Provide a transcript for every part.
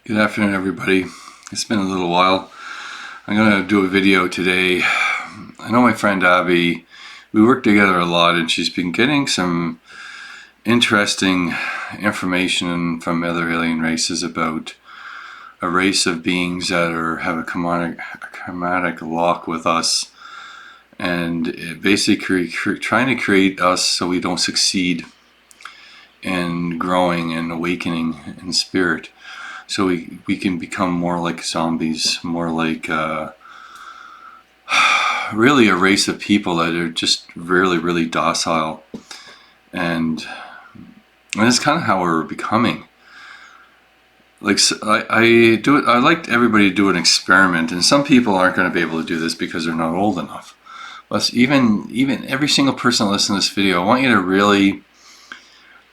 Good afternoon, everybody. It's been a little while. I'm going to do a video today. I know my friend Abbey, we work together a lot, and she's been getting some interesting information from other alien races about a race of beings that have a chromatic lock with us, and it basically trying to create us so we don't succeed in growing and awakening in spirit. So we can become more like zombies, more like really a race of people that are just really, really docile. And it's kind of how we're becoming. Like I do it. I like everybody to do an experiment, and some people aren't going to be able to do this because they're not old enough. But even every single person listening to this video, I want you to really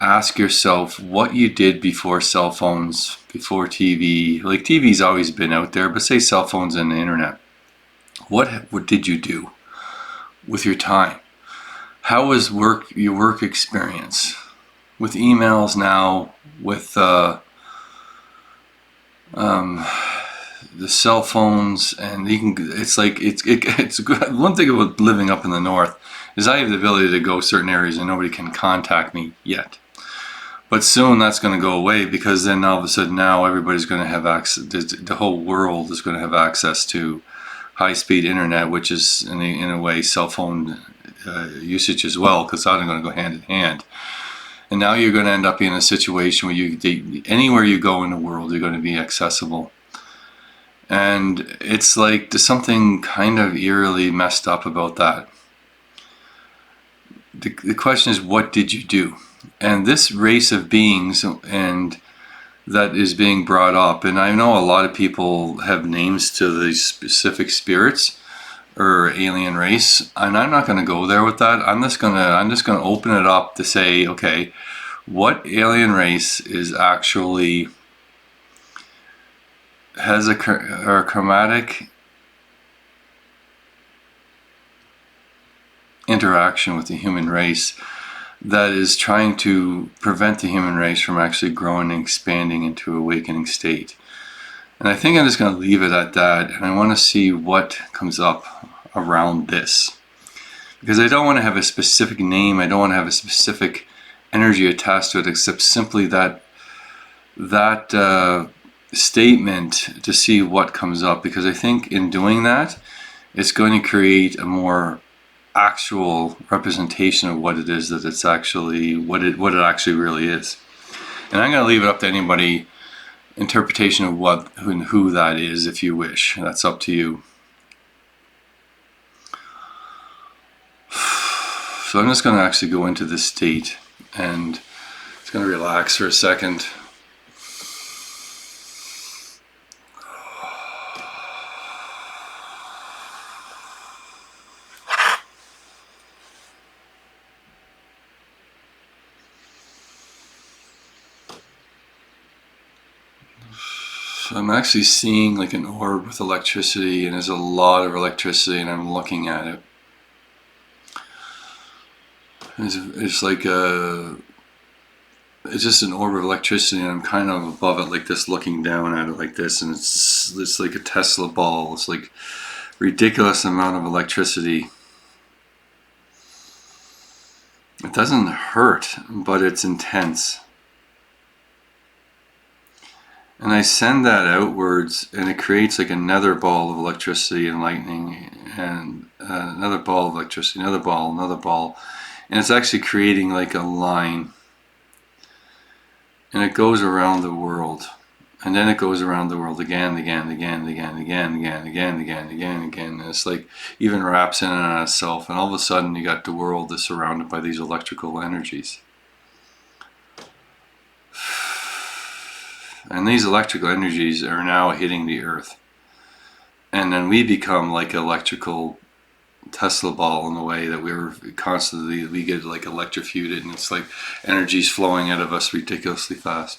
ask yourself what you did before cell phones, before TV. Like TV's always been out there, but say cell phones and the internet. What did you do with your time? How was your work experience? With emails now, with the cell phones, and it's good. One thing about living up in the north is I have the ability to go certain areas and nobody can contact me yet. But soon that's going to go away, because then all of a sudden now everybody's going to have access, the whole world is going to have access to high-speed internet, which is in a way cell phone usage as well, because that's going to go hand in hand. And now you're going to end up in a situation where anywhere you go in the world, you're going to be accessible. And it's like there's something kind of eerily messed up about that. The question is, what did you do? And this race of beings and that is being brought up, and I know a lot of people have names to these specific spirits or alien race, and I'm not going to go there with that. I'm just going to open it up to say, okay, what alien race is actually has a chromatic interaction with the human race that is trying to prevent the human race from actually growing and expanding into an awakening state. And I think I'm just going to leave it at that, and I want to see what comes up around this. Because I don't want to have a specific name, I don't want to have a specific energy attached to it, except simply that statement to see what comes up. Because I think in doing that, it's going to create a more actual representation of what it is that it's actually, what it actually really is. And I'm going to leave it up to anybody, interpretation of what and who that is, if you wish. That's up to you. So I'm just going to actually go into this state, and it's going to relax for a second. So I'm actually seeing like an orb with electricity, and there's a lot of electricity, and I'm looking at it. It's like it's just an orb of electricity, and I'm kind of above it like this, looking down at it like this, and it's like a Tesla ball. It's like ridiculous amount of electricity. It doesn't hurt, but it's intense. And I send that outwards, and it creates like another ball of electricity and lightning, and another ball of electricity, another ball, and it's actually creating like a line. And it goes around the world, and then it goes around the world again. And it's like even wraps in and on itself, and all of a sudden you got the world is surrounded by these electrical energies. And these electrical energies are now hitting the earth. And then we become like electrical Tesla ball in the way that we get like electrocuted, and it's like energy's flowing out of us ridiculously fast.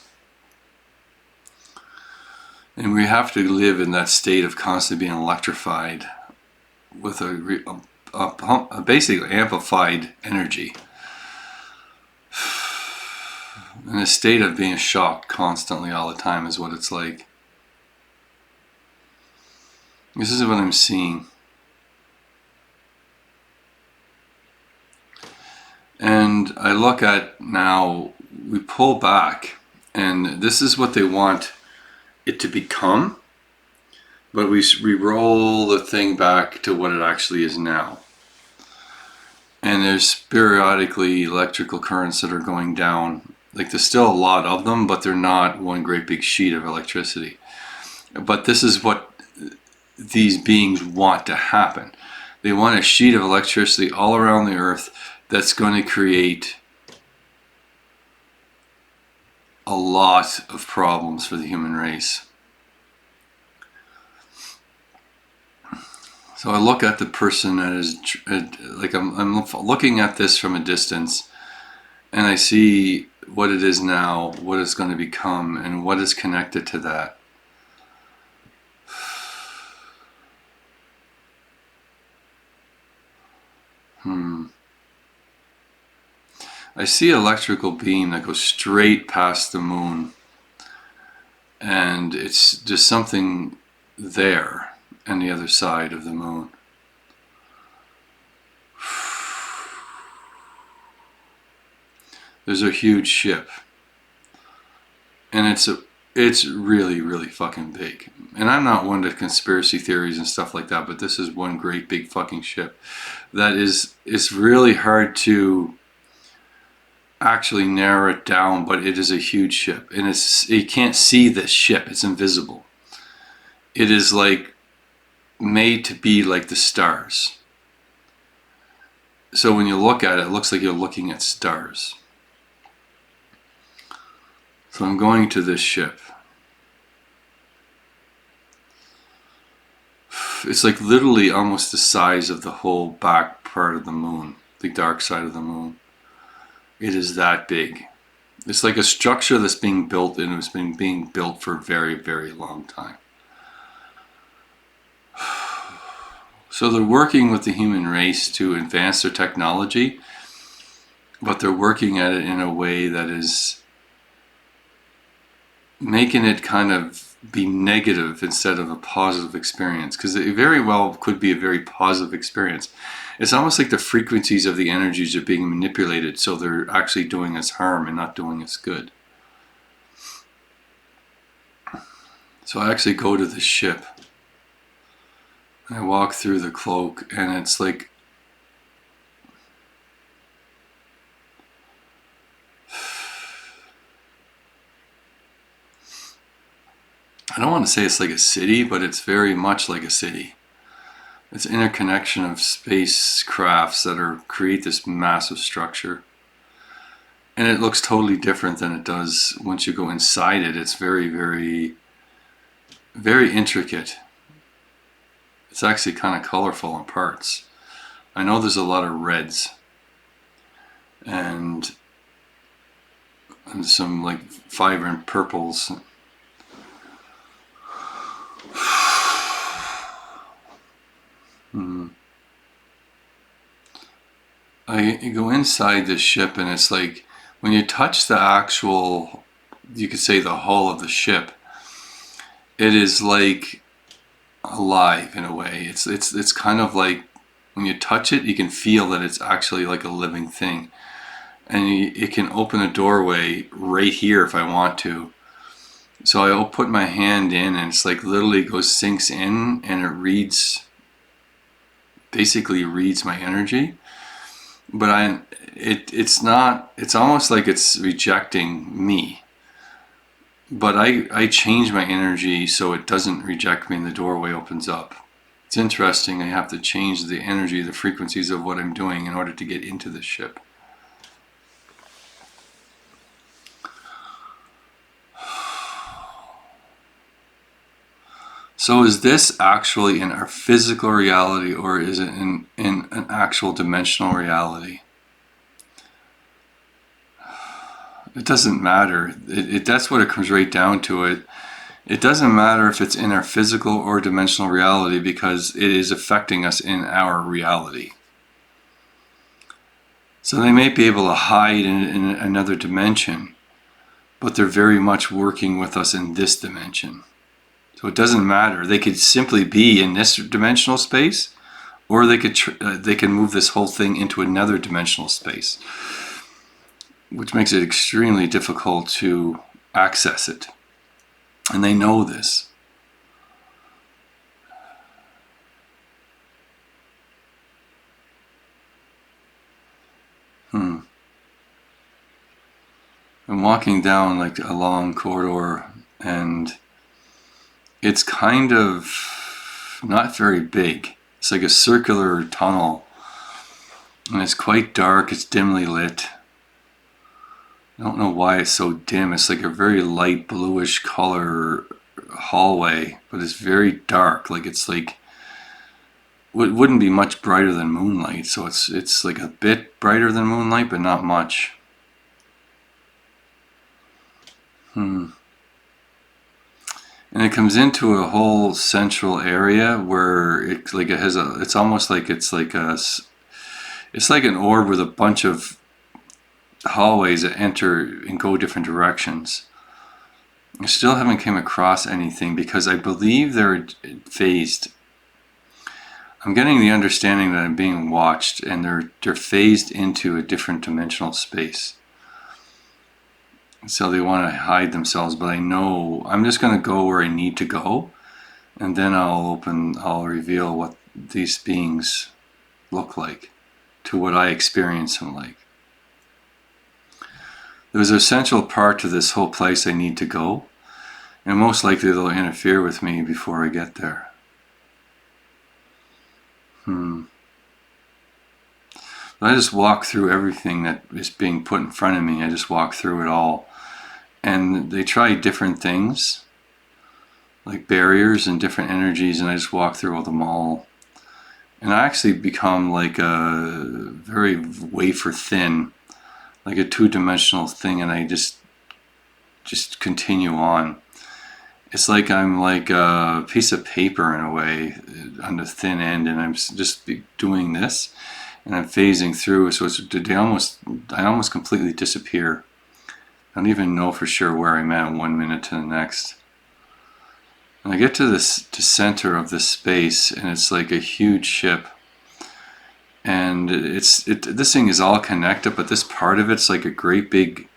And we have to live in that state of constantly being electrified with a basically amplified energy. In a state of being shocked constantly all the time is what it's like. This is what I'm seeing. And I look at now, we pull back, and this is what they want it to become, but we roll the thing back to what it actually is now. And there's periodically electrical currents that are going down. Like, there's still a lot of them, but they're not one great big sheet of electricity. But this is what these beings want to happen. They want a sheet of electricity all around the earth that's going to create a lot of problems for the human race. So I look at the person that is, like, I'm looking at this from a distance, and I see what it is now, what it's going to become, and what is connected to that. I see an electrical beam that goes straight past the moon, and it's just something there on the other side of the moon. There's a huge ship, and it's really, really fucking big. And I'm not one to conspiracy theories and stuff like that, but this is one great big fucking ship that it's really hard to actually narrow it down, but it is a huge ship, and you can't see this ship, it's invisible. It is like made to be like the stars. So when you look at it, it looks like you're looking at stars. So I'm going to this ship. It's like literally almost the size of the whole back part of the moon, the dark side of the moon. It is that big. It's like a structure that's being built, and it's been being built for a very, very long time. So they're working with the human race to advance their technology, but they're working at it in a way that is making it kind of be negative instead of a positive experience, because it very well could be a very positive experience. It's almost like the frequencies of the energies are being manipulated, so they're actually doing us harm and not doing us good. So I actually go to the ship. I walk through the cloak, and it's like I don't want to say it's like a city, but it's very much like a city. It's interconnection of spacecrafts that create this massive structure. And it looks totally different than it does once you go inside it. It's very, very, very intricate. It's actually kind of colorful in parts. I know there's a lot of reds and some like vibrant purples. I go inside this ship, and it's like when you touch the actual, you could say the hull of the ship, it is like alive in a way. It's kind of like when you touch it, you can feel that it's actually like a living thing, and it can open a doorway right here if I want to. So I'll put my hand in, and it's like literally sinks in, and it basically reads my energy. But it's not, it's almost like it's rejecting me. But I change my energy so it doesn't reject me and the doorway opens up. It's interesting, I have to change the energy, the frequencies of what I'm doing in order to get into the ship. So is this actually in our physical reality, or is it in an actual dimensional reality? It doesn't matter. That's what it comes right down to it. It doesn't matter if it's in our physical or dimensional reality, because it is affecting us in our reality. So they may be able to hide in another dimension, but they're very much working with us in this dimension. So it doesn't matter. They could simply be in this dimensional space, or they can move this whole thing into another dimensional space, which makes it extremely difficult to access it. And they know this. I'm walking down like a long corridor, and it's kind of not very big. It's like a circular tunnel, and it's quite dark. It's dimly lit. I don't know why it's so dim. It's like a very light bluish color hallway, but it's very dark. Like it's like, it wouldn't be much brighter than moonlight. So it's like a bit brighter than moonlight, but not much. And it comes into a whole central area where it's almost like it's like an orb with a bunch of hallways that enter and go different directions. I still haven't came across anything because I believe they're phased. I'm getting the understanding that I'm being watched, and they're phased into a different dimensional space. So they want to hide themselves, but I know I'm just going to go where I need to go, and then I'll reveal what these beings look like to what I experience them like. There's an essential part to this whole place I need to go, and most likely they'll interfere with me before I get there. But I just walk through everything that is being put in front of me. I just walk through it all. And they try different things, like barriers and different energies, and I just walk through them all. And I actually become like a very wafer thin, like a two-dimensional thing, and I just continue on. It's like I'm like a piece of paper in a way on the thin end, and I'm just doing this, and I'm phasing through. So I almost completely disappear. I don't even know for sure where I'm at 1 minute to the next. And I get to the center of this space, and it's like a huge ship. And this thing is all connected, but this part of it's like a great big.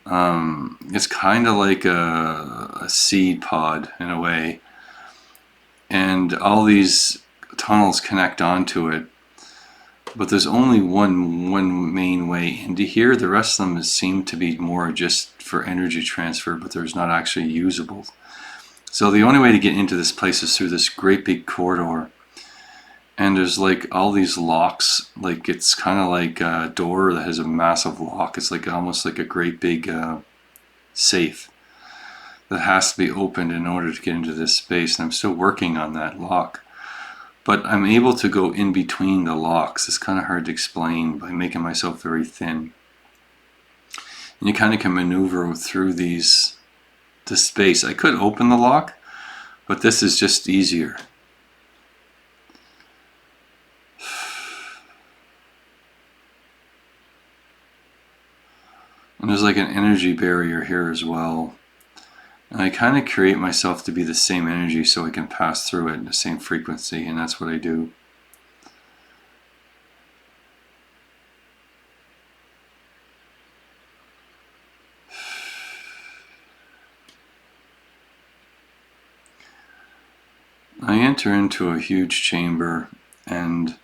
It's kind of like a seed pod in a way, and all these tunnels connect onto it. But there's only one main way into here. The rest of them seem to be more just for energy transfer, but there's not actually usable. So the only way to get into this place is through this great big corridor. And there's like all these locks, like it's kind of like a door that has a massive lock. It's like almost like a great big safe that has to be opened in order to get into this space. And I'm still working on that lock. But I'm able to go in between the locks. It's kind of hard to explain by making myself very thin. And you kind of can maneuver through this space. I could open the lock, but this is just easier. And there's like an energy barrier here as well. And I kind of create myself to be the same energy so I can pass through it in the same frequency, and that's what I do. I enter into a huge chamber, and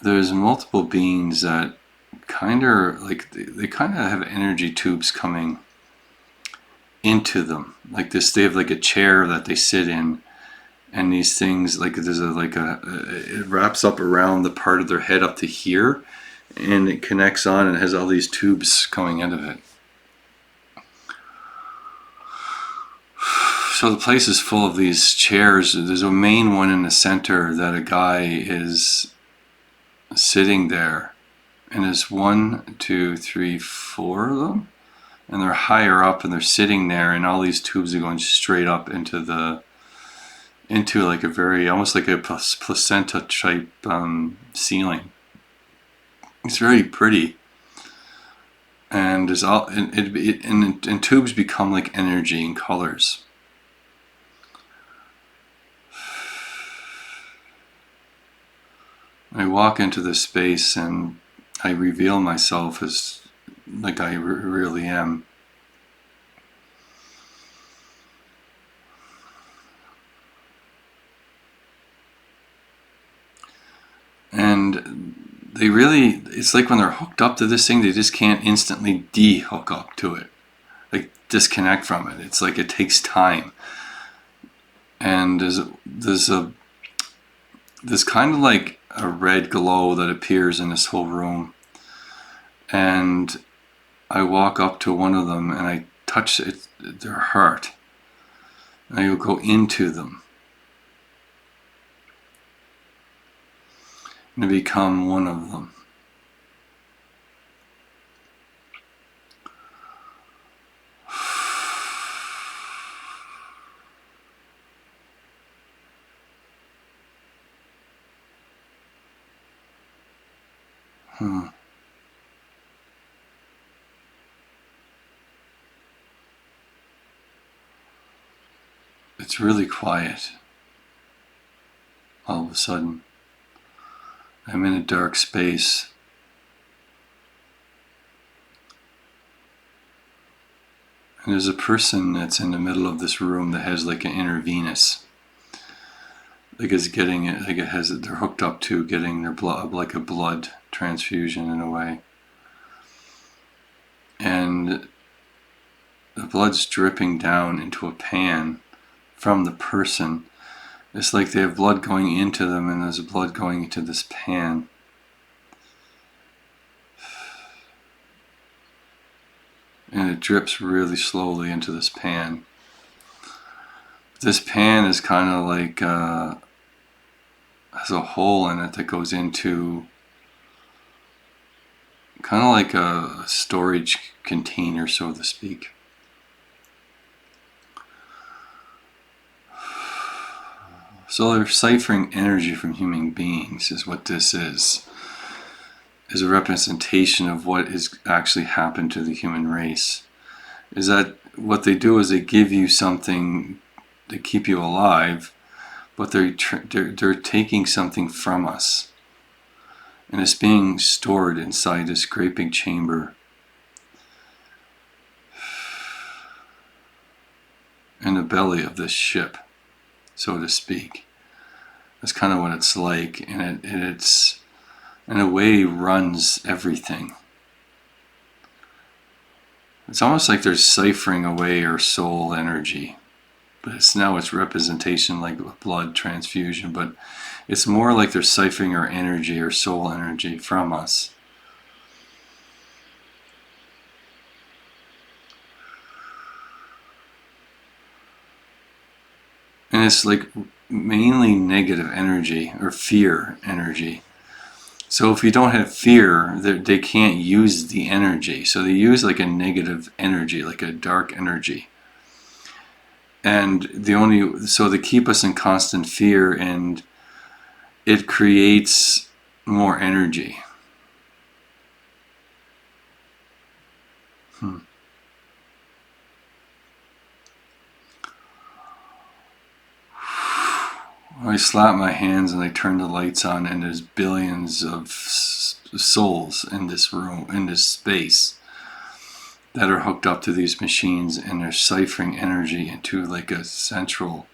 there's multiple beings that kind of like they kind of have energy tubes coming into them like this. They have like a chair that they sit in, and these things like there's it wraps up around the part of their head up to here, and it connects on and has all these tubes coming out of it. So the place is full of these chairs. There's a main one in the center that a guy is sitting there, and there's 1, 2, 3, 4 of them, and they're higher up, and they're sitting there, and all these tubes are going straight up into like a very almost like a placenta type ceiling. It's very pretty, and there's and tubes become like energy and colors. I walk into this space and I reveal myself as like I really am. And they really, it's like when they're hooked up to this thing, they just can't instantly de-hook up to it, like disconnect from it. It's like it takes time. And there's kind of like a red glow that appears in this whole room. And I walk up to one of them and I touch their heart. And I will go into them. And to become one of them. It's really quiet. All of a sudden, I'm in a dark space. And there's a person that's in the middle of this room that has like an intravenous. Like it's getting it, like it has it, they're hooked up to getting their blood, like a blood transfusion in a way. And the blood's dripping down into a pan from the person. It's like they have blood going into them and there's blood going into this pan. And it drips really slowly into this pan. This pan is kind of like, has a hole in it that goes into kind of like a storage container, so to speak. So they're ciphering energy from human beings is what this is a representation of what is actually happened to the human race. Is that what they do is they give you something to keep you alive, but they're taking something from us. And it's being stored inside this great big chamber. In the belly of this ship, so to speak. That's kind of what it's like, and it's in a way runs everything. It's almost like they're ciphering away our soul energy, but it's representation like blood transfusion, but it's more like they're ciphering our energy, our soul energy from us. And it's like mainly negative energy or fear energy. So if you don't have fear, they can't use the energy. So they use like a negative energy, like a dark energy. And so they keep us in constant fear, and it creates more energy. I slap my hands and I turn the lights on, and there's billions of souls in this room, in this space, that are hooked up to these machines, and they're ciphering energy into like a central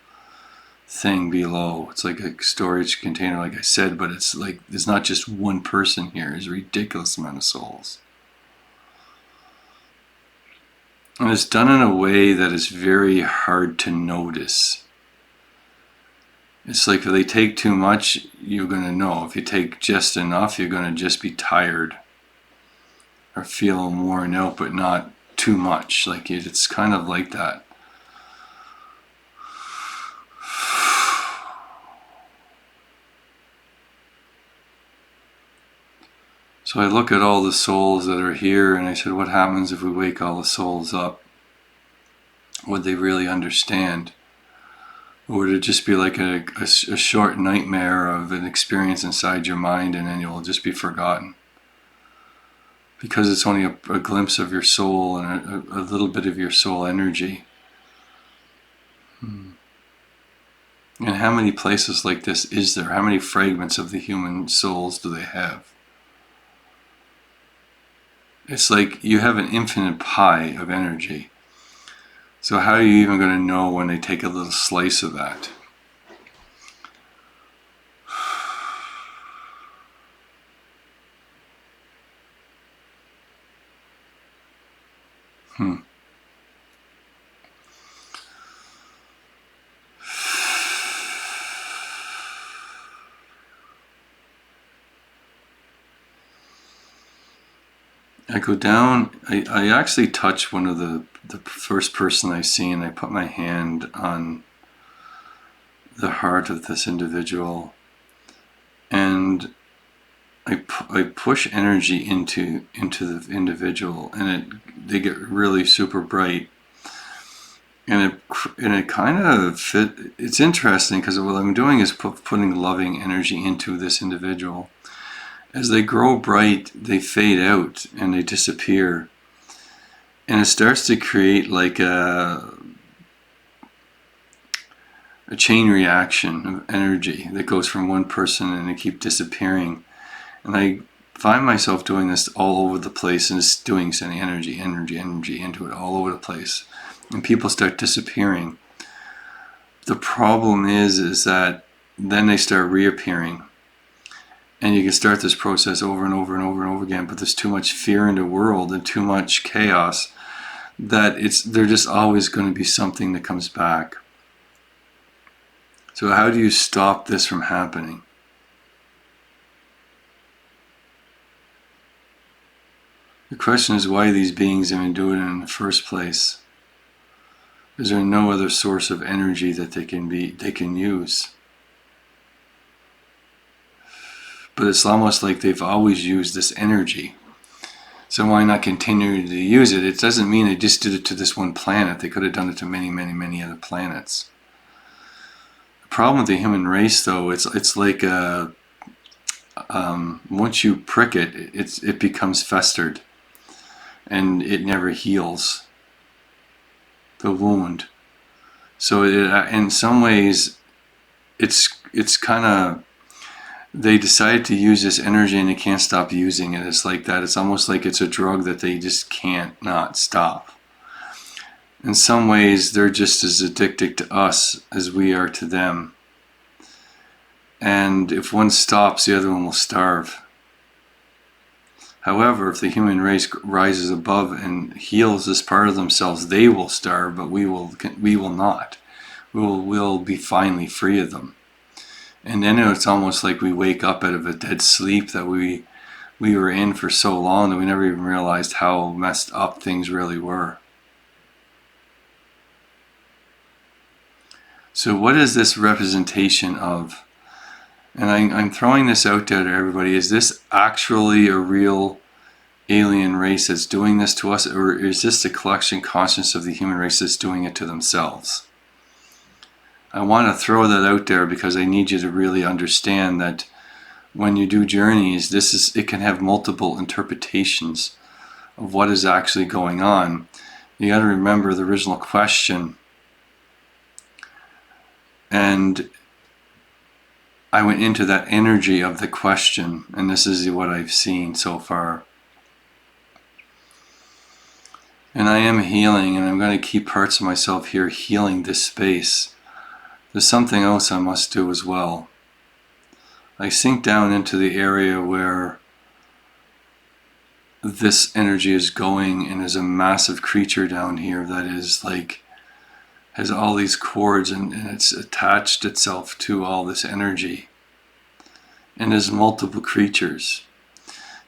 thing below. It's like a storage container, like I said, but it's like there's not just one person here. There's a ridiculous amount of souls. And it's done in a way that is very hard to notice. It's like if they take too much, you're going to know. If you take just enough, you're going to just be tired or feel worn out, but not too much. Like it's kind of like that. So I look at all the souls that are here, and I said, what happens if we wake all the souls up? Would they really understand? Or would it just be like a short nightmare of an experience inside your mind, and then you'll just be forgotten? Because it's only a glimpse of your soul and a little bit of your soul energy. And how many places like this is there? How many fragments of the human souls do they have? It's like you have an infinite pie of energy. So how are you even going to know when they take a little slice of that? I go down, I actually touch one of the first person I see, and I put my hand on the heart of this individual, and I push energy into the individual, and they get really super bright, and it kind of fit. It's interesting because what I'm doing is putting loving energy into this individual. As they grow bright, they fade out and they disappear. And it starts to create like a chain reaction of energy that goes from one person and they keep disappearing. And I find myself doing this all over the place and just sending energy into it all over the place. And people start disappearing. The problem is that then they start reappearing. And you can start this process over and over and over and over again, but there's too much fear in the world and too much chaos that there's just always going to be something that comes back. So how do you stop this from happening? The question is why these beings even do it in the first place. Is there no other source of energy that they can use? But it's almost like they've always used this energy. So why not continue to use it? It doesn't mean they just did it to this one planet. They could have done it to many, many, many other planets. The problem with the human race, though, it's like once you prick it, it becomes festered, and it never heals the wound. So in some ways, it's kind of, they decide to use this energy and they can't stop using it. It's like that. It's almost like it's a drug that they just can't not stop. In some ways, they're just as addicted to us as we are to them. And if one stops, the other one will starve. However, if the human race rises above and heals this part of themselves, they will starve, but we will not. We'll be finally free of them. And then it's almost like we wake up out of a dead sleep that we were in for so long that we never even realized how messed up things really were. So what is this representation of? And I'm throwing this out there to everybody. Is this actually a real alien race that's doing this to us, or is this the collection conscience of the human race that's doing it to themselves? I want to throw that out there because I need you to really understand that when you do journeys, it can have multiple interpretations of what is actually going on. You got to remember the original question. And I went into that energy of the question, and this is what I've seen so far. And I am healing, and I'm going to keep parts of myself here healing this space. There's something else I must do as well. I sink down into the area where this energy is going, and there's a massive creature down here that is like, has all these cords, and it's attached itself to all this energy. And there's multiple creatures.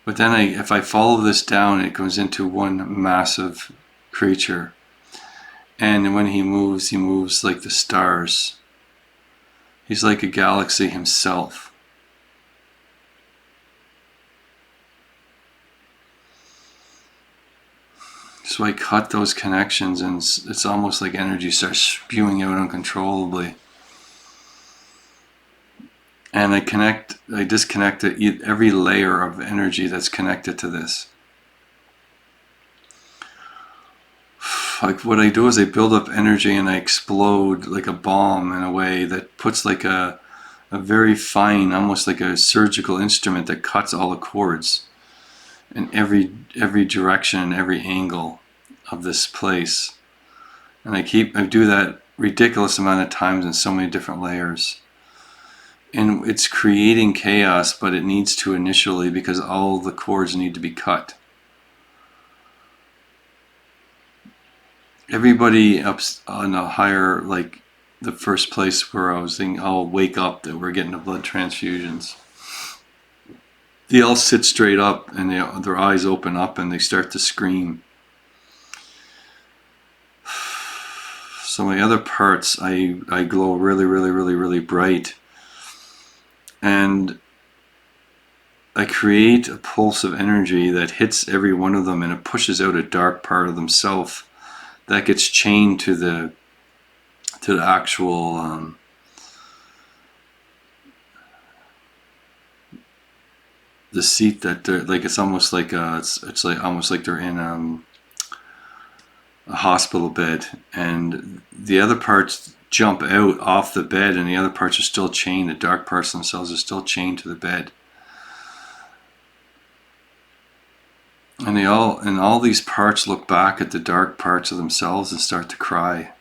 But then if I follow this down, it goes into one massive creature. And when he moves like the stars. He's like a galaxy himself. So I cut those connections, and it's almost like energy starts spewing out uncontrollably. And I disconnect every layer of energy that's connected to this. like what I do is I build up energy and I explode like a bomb in a way that puts like a very fine, almost like a surgical instrument that cuts all the cords in every direction, every angle of this place. And I do that ridiculous amount of times in so many different layers. And it's creating chaos, but it needs to initially, because all the cords need to be cut. Everybody up on a higher, like the first place where I was thinking, I'll wake up that we're getting the blood transfusions. They all sit straight up and their eyes open up and they start to scream. So my other parts, I glow really, really, really, really bright. And I create a pulse of energy that hits every one of them, and it pushes out a dark part of themselves that gets chained to the actual the seat that they're like. It's almost like it's like almost like they're in a hospital bed, and the other parts jump out off the bed, and the other parts are still chained. The dark parts themselves are still chained to the bed. And all these parts look back at the dark parts of themselves and start to cry.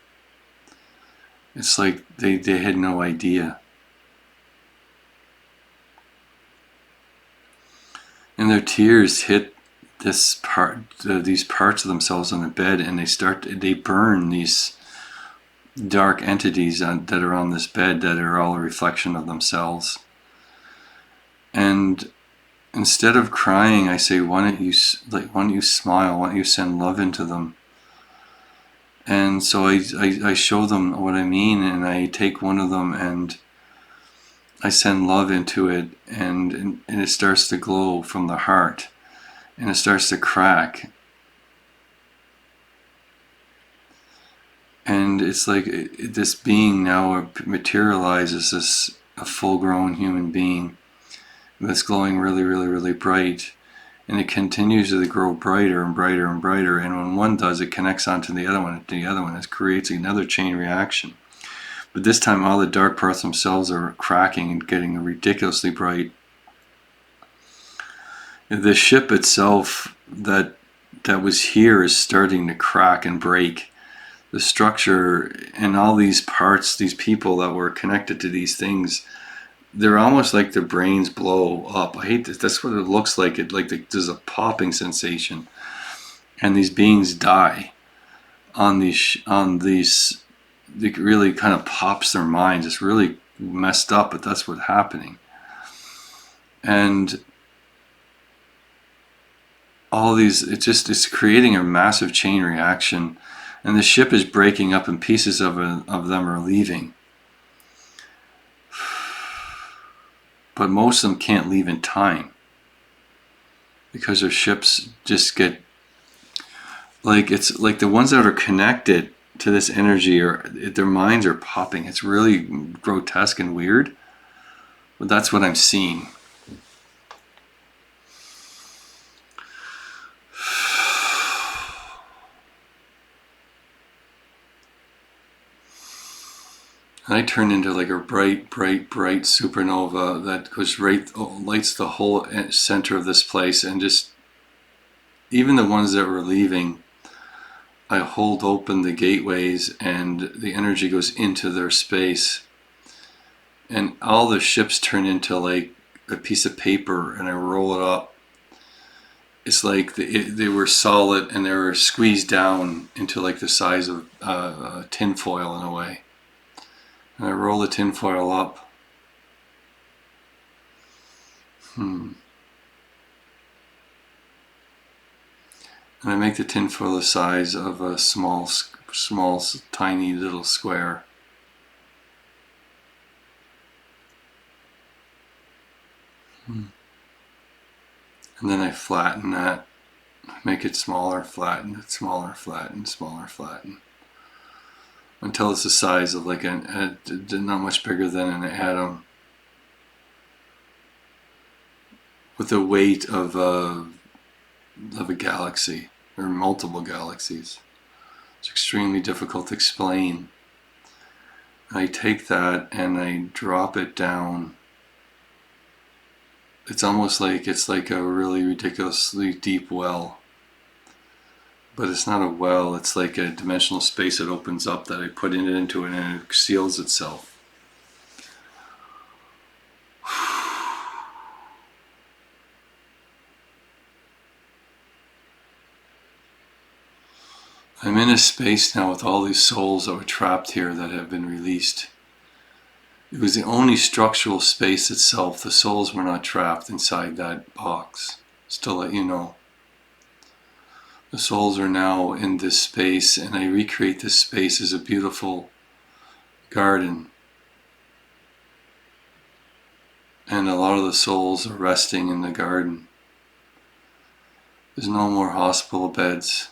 It's like they had no idea. And their tears hit these parts of themselves on the bed, and they burn these dark entities that are on this bed that are all a reflection of themselves. And instead of crying, I say, why don't you smile? Why don't you send love into them? And so I show them what I mean, and I take one of them and I send love into it, and it starts to glow from the heart, and it starts to crack. And it's like this being now materializes as a full-grown human being that's glowing really, really, really bright. And it continues to grow brighter and brighter and brighter. And when one does, it connects onto the other one, and the other one. It creates another chain reaction. But this time, all the dark parts themselves are cracking and getting ridiculously bright. The ship itself that was here is starting to crack and break. The structure and all these parts, these people that were connected to these things, they're almost like their brains blow up. I hate this. That's what it looks like. There's a popping sensation, and these beings die on these. It really kind of pops their minds. It's really messed up, but that's what's happening. And all these, it's creating a massive chain reaction, and the ship is breaking up, and pieces of them are leaving. But most of them can't leave in time, because their ships just get it's like the ones that are connected to this energy, or their minds are popping. It's really grotesque and weird, but that's what I'm seeing. And I turn into like a bright, bright, bright supernova that goes lights the whole center of this place, and just even the ones that were leaving, I hold open the gateways and the energy goes into their space, and all the ships turn into like a piece of paper, and I roll it up. It's like they were solid, and they were squeezed down into like the size of tin foil in a way. And I roll the tin foil up. And I make the tin foil the size of a small, tiny little square. And then I flatten that, make it smaller, flatten it, smaller, flatten, smaller, flatten, until it's the size of like not much bigger than an atom, with the weight of a galaxy, or multiple galaxies. It's extremely difficult to explain. I take that and I drop it down. It's almost like it's like a really ridiculously deep well. But it's not a well, it's like a dimensional space that opens up that I put it into it and it seals itself. I'm in a space now with all these souls that were trapped here that have been released. It was the only structural space itself. The souls were not trapped inside that box. Just to let you know. The souls are now in this space, and I recreate this space as a beautiful garden. And a lot of the souls are resting in the garden. There's no more hospital beds.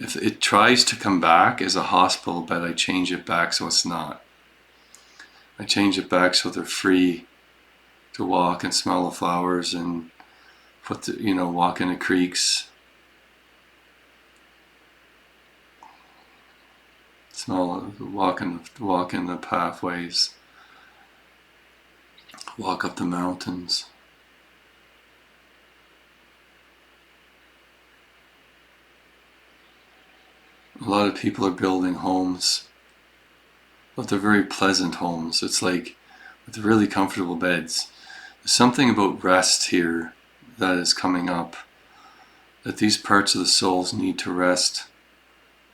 If it tries to come back as a hospital bed, I change it back so it's not. I change it back so they're free to walk and smell the flowers and walk in the creeks. Walk in the pathways. Walk up the mountains. A lot of people are building homes, but they're very pleasant homes. It's like with really comfortable beds. There's something about rest here that is coming up, that these parts of the souls need to rest,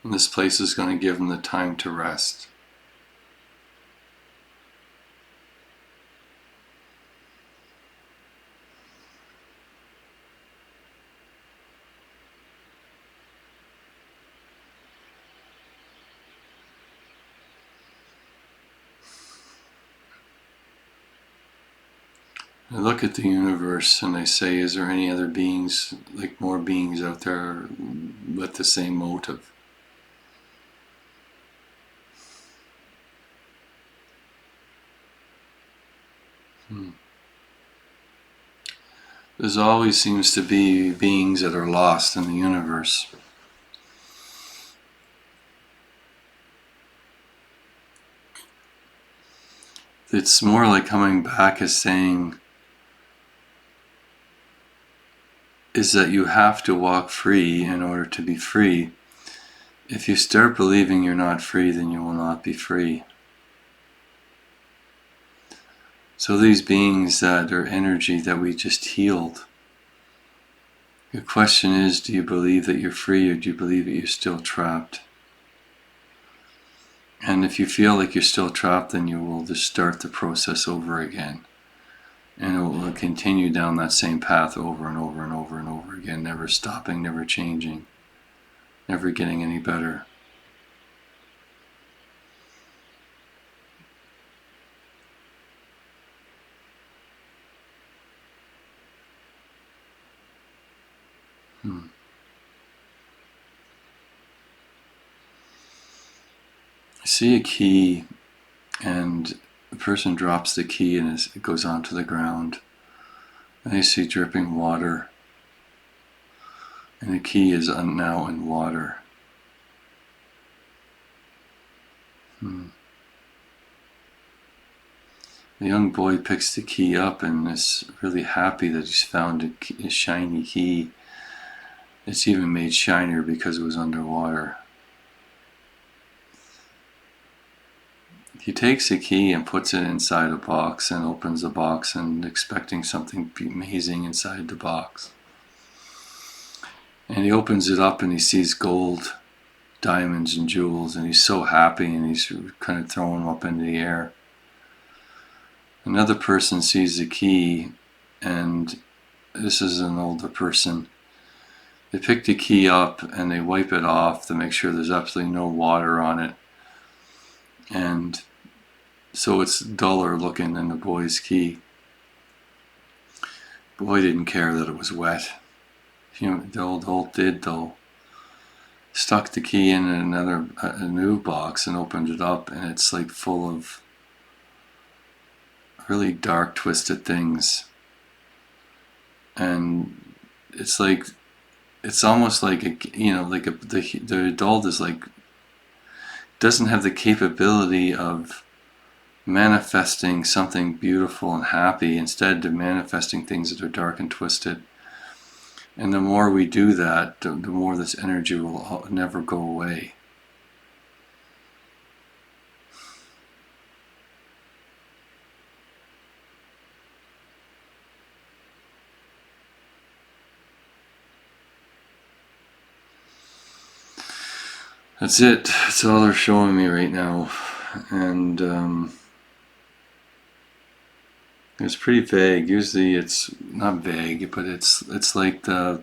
and this place is going to give them the time to rest. I look at the universe and I say, is there any other beings, like more beings out there with the same motive? There always seems to be beings that are lost in the universe. It's more like coming back as saying, is that you have to walk free in order to be free. If you start believing you're not free, then you will not be free. So these beings that are energy that we just healed, the question is, do you believe that you're free or do you believe that you're still trapped? And if you feel like you're still trapped, then you will just start the process over again. And it will continue down that same path over and over and over and over again, never stopping, never changing, never getting any better. I see a key, and the person drops the key and it goes onto the ground. And I see dripping water, and the key is now in water. The young boy picks the key up and is really happy that he's found a shiny key. It's even made shinier because it was underwater. He takes a key and puts it inside a box and opens the box and expecting something amazing inside the box. And he opens it up and he sees gold, diamonds and jewels, and he's so happy and he's kind of throwing them up into the air. Another person sees the key, and this is an older person. They pick the key up and they wipe it off to make sure there's absolutely no water on it. And so it's duller looking than the boy's key. The boy didn't care that it was wet. The old Holt did though. Stuck the key in a new box and opened it up, and it's like full of really dark, twisted things. And it's like it's almost like the adult is like doesn't have the capability of manifesting something beautiful and happy. Instead, they're manifesting things that are dark and twisted. And the more we do that, the more this energy will never go away. That's it. That's all they're showing me right now. And it's pretty vague. Usually it's not vague, but it's like the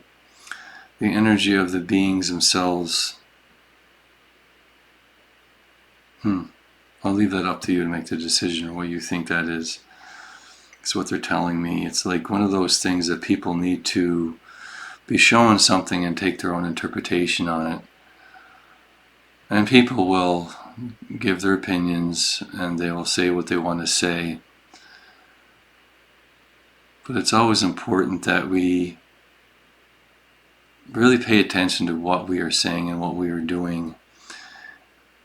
energy of the beings themselves. I'll leave that up to you to make the decision of what you think that is. It's what they're telling me. It's like one of those things that people need to be shown something and take their own interpretation on it. And people will give their opinions and they will say what they want to say. But it's always important that we really pay attention to what we are saying and what we are doing.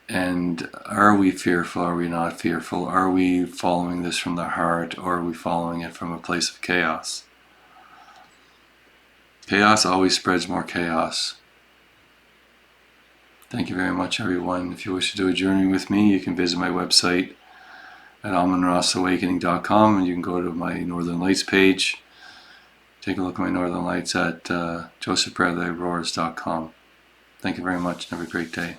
And are we fearful? Are we not fearful? Are we following this from the heart, or are we following it from a place of chaos? Chaos always spreads more chaos. Thank you very much, everyone. If you wish to do a journey with me, you can visit my website at almondrossawakening.com, and you can go to my Northern Lights page. Take a look at my Northern Lights at josephbradleyroars.com. Thank you very much, and have a great day.